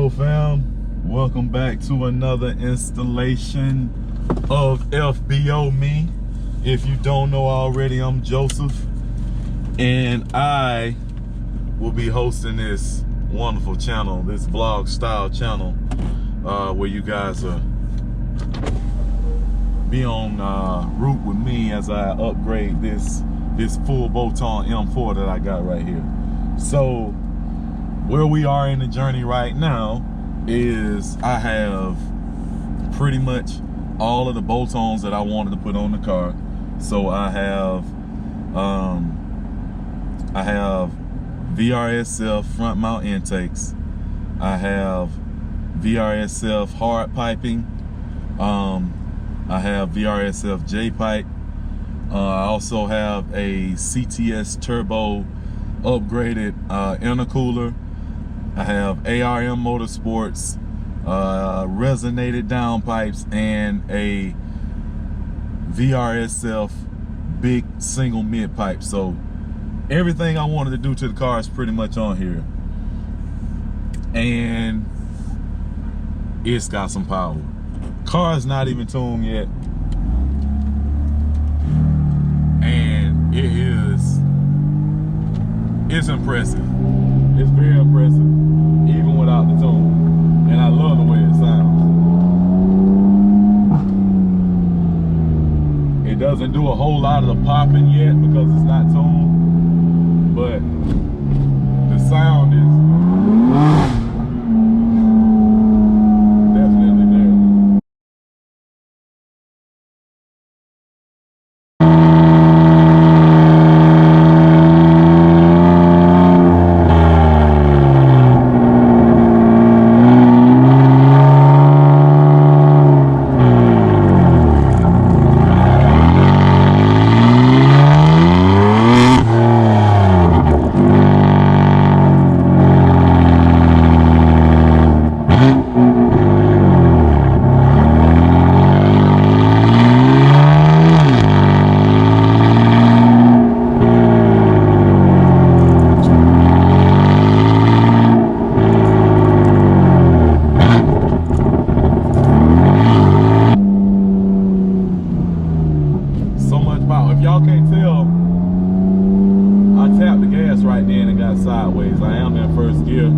go, fam. Welcome back to another installation of FBO Me. If you don't know already, I'm Joseph, and I will be hosting this wonderful channel, this vlog style channel, where you guys be on route with me as I upgrade this full bolt-on M4 that I got right here. So where we are in the journey right now is I have pretty much all of the bolt-ons that I wanted to put on the car. So I have VRSF front mount intakes. I have VRSF hard piping. I have VRSF J pipe. I also have a CTS turbo upgraded intercooler. I have ARM Motorsports resonated downpipes and a VRSF big single mid pipe. So everything I wanted to do to the car is pretty much on here, and it's got some power. Car's not even tuned yet, and it's impressive. It's very impressive, even without the tune. And I love the way it sounds. It doesn't do a whole lot of the popping yet because it's not tuned, but the sound is definitely there. If y'all can't tell, I tapped the gas right then and got sideways. I am in first gear,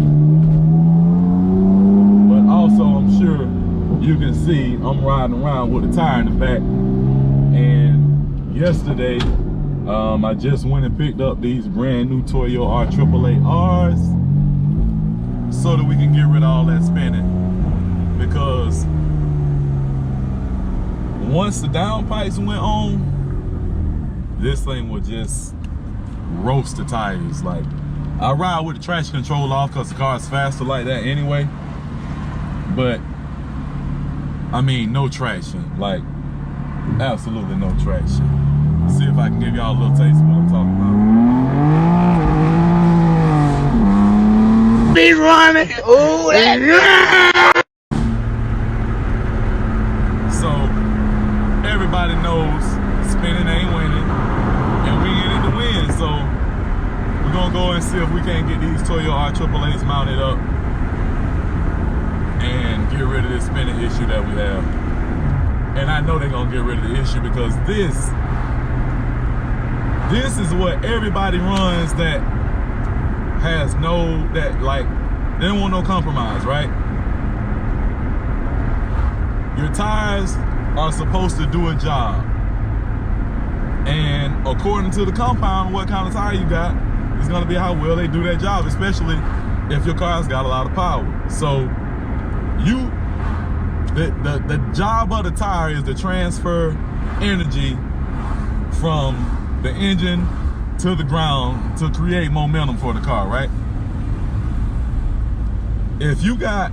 but also I'm sure you can see I'm riding around with a tire in the back. And yesterday I just went and picked up these brand new Toyo R888Rs so that we can get rid of all that spinning, because once the downpipes went on, this thing would just roast the tires. Like, I ride with the traction control off because the car is faster like that anyway. But I mean, no traction, like absolutely no traction. See if I can give y'all a little taste of what I'm talking about. Be running. Ooh, so everybody knows spinning ain't winning, and we ain't in the win. So we're gonna go and see if we can't get these Toyo R888s mounted up and get rid of this spinning issue that we have. And I know they're gonna get rid of the issue because this is what everybody runs that has like, they don't want no compromise, right? Your tires are supposed to do a job. And according to the compound, what kind of tire you got is gonna be how well they do that job, especially if your car's got a lot of power. So the job of the tire is to transfer energy from the engine to the ground to create momentum for the car, right? If you got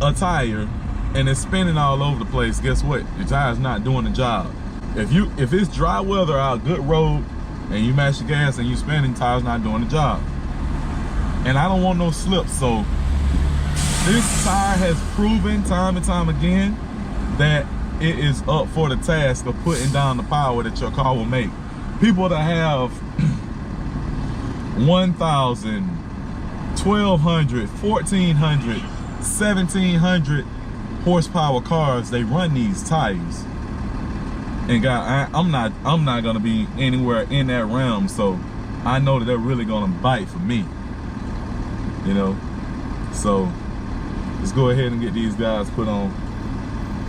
a tire and it's spinning all over the place, guess what? Your tire's not doing the job. If it's dry weather out, good road, and you mash the gas and you spinning, tire's not doing the job. And I don't want no slips. So this tire has proven time and time again that it is up for the task of putting down the power that your car will make. People that have 1,000, 1,200, 1,400 1,700 horsepower cars, they run these tires. And I'm not gonna be anywhere in that realm, so I know that they're really gonna bite for me. You know, so let's go ahead and get these guys put on.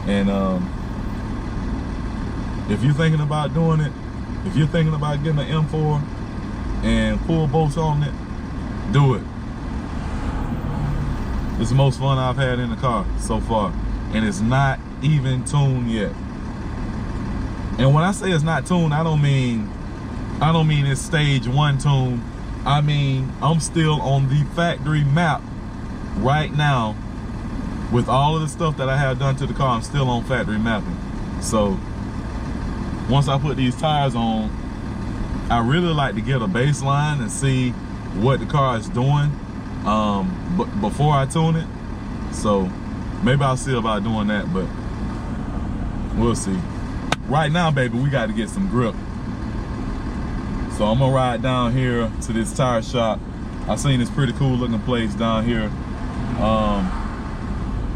And if you're thinking about doing it, if you're thinking about getting an M4 and pull bolts on it, do it. It's the most fun I've had in the car so far, and it's not even tuned yet. And when I say it's not tuned, I don't mean it's stage 1 tune. I mean, I'm still on the factory map right now. With all of the stuff that I have done to the car, I'm still on factory mapping. So once I put these tires on, I really like to get a baseline and see what the car is doing but before I tune it. So maybe I'll see about doing that, but we'll see. Right now, baby, we got to get some grip. So I'm gonna ride down here to this tire shop. I seen this pretty cool looking place down here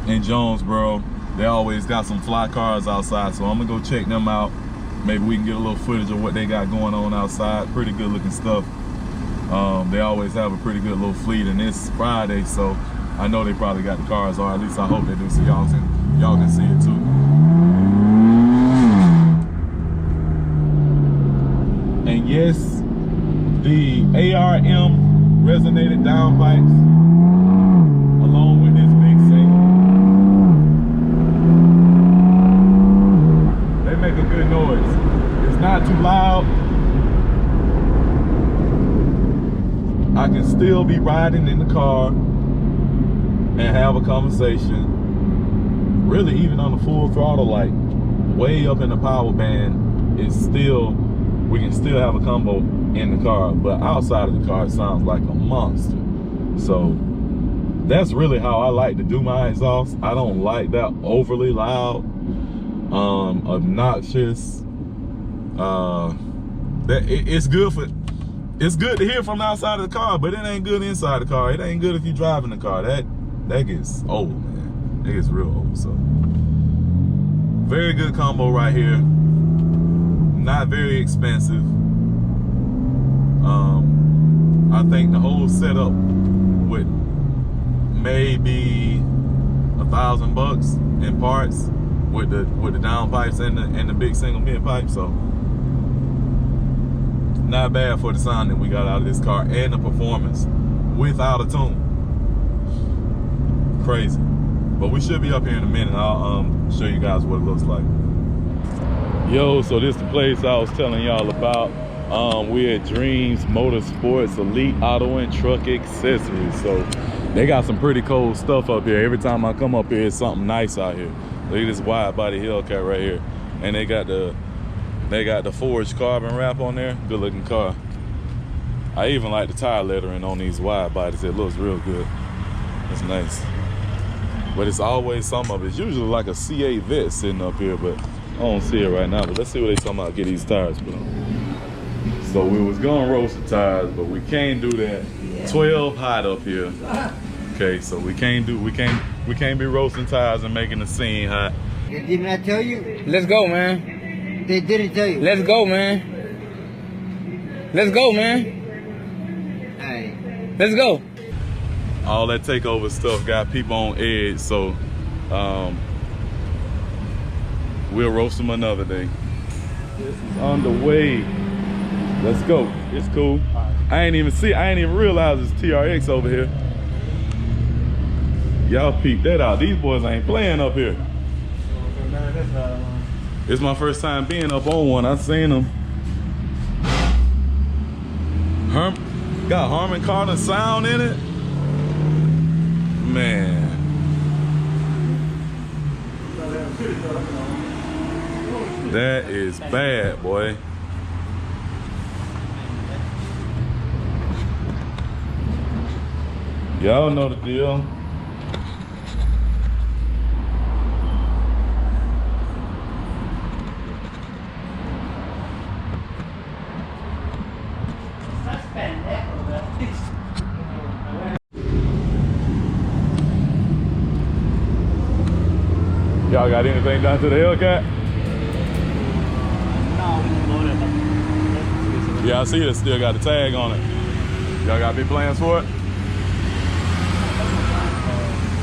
in Jonesboro. They always got some fly cars outside, so I'm gonna go check them out. Maybe we can get a little footage of what they got going on outside. Pretty good looking stuff. They always have a pretty good little fleet, and it's Friday, so I know they probably got the cars, or at least I hope they do, so y'all can see it too. And yes, the ARM resonated downpipes, along with this big single, they make a good noise. It's not too loud. I can still be riding in the car and have a conversation. Really, even on the full throttle, like way up in the power band, it's still, we can still have a combo in the car, but outside of the car it sounds like a monster. So that's really how I like to do my exhaust. I don't like that overly loud, obnoxious. It's good to hear from the outside of the car, but it ain't good inside the car. It ain't good if you driving the car. That gets old, man. It gets real old. So very good combo right here. Not very expensive. I think the whole setup would maybe $1,000 in parts with the downpipes and the big single mid pipe. So not bad for the sound that we got out of this car and the performance without a tune. Crazy. But we should be up here in a minute. I'll show you guys what it looks like. Yo, so this is the place I was telling y'all about. We're at Dreams Motorsports Elite Auto and Truck Accessories. So they got some pretty cool stuff up here. Every time I come up here, it's something nice out here. Look at this wide body Hellcat right here. And they got the forged carbon wrap on there. Good looking car. I even like the tire lettering on these wide bodies. It looks real good. It's nice. But it's always some of it. It's usually like a CA vet sitting up here, but I don't see it right now. But let's see what they talking about, get these tires put on. So we was gonna roast the tires, but we can't do that. 12 hot up here. Okay, so we can't be roasting tires and making the scene hot. Didn't I tell you? Let's go, man. They didn't tell you. Let's go, man. Let's go, man. Hey. Let's go. All that takeover stuff got people on edge, so we'll roast them another day. This is on the way. Let's go. It's cool. I ain't even realize it's TRX over here. Y'all peep that out. These boys ain't playing up here. It's my first time being up on one. I've seen them. Got Harman Kardon sound in it. Man. That is bad, boy. Y'all know the deal. Y'all got anything done to the Hellcat? Yeah, I see it still got the tag on it. Y'all got big plans for it?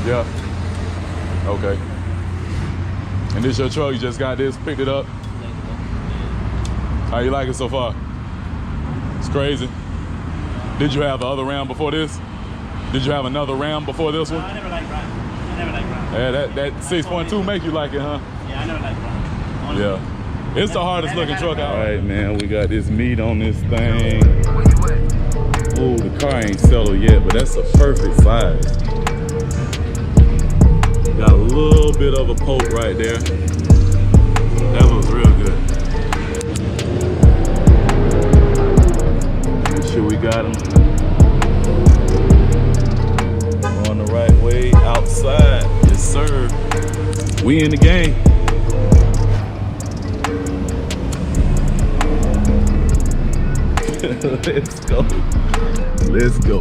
Yeah. Okay. And this your truck? You just got this, picked it up? How you like it so far? It's crazy. Did you have the other Ram before this? Did you have another Ram before this one? No, I never liked Ram. I never liked Ram. Yeah, that 6.2 make you like it, huh? Yeah, I never liked Ram. Yeah. It's the hardest looking truck out. All right, man, we got this meat on this thing. Ooh, the car ain't settled yet, but that's a perfect size. Got a little bit of a poke right there. That looks real good. Make sure we got him. Going the right way outside. Yes, sir. We in the game. Let's go. Let's go.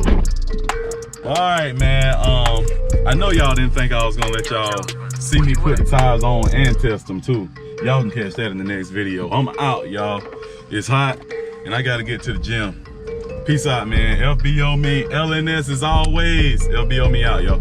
All right, man. I know y'all didn't think I was gonna let y'all see me put the tires on and test them too. Y'all can catch that in the next video. I'm out, y'all. It's hot and I gotta get to the gym. Peace out, man. FB on me. LNS as always. FB on me out, y'all.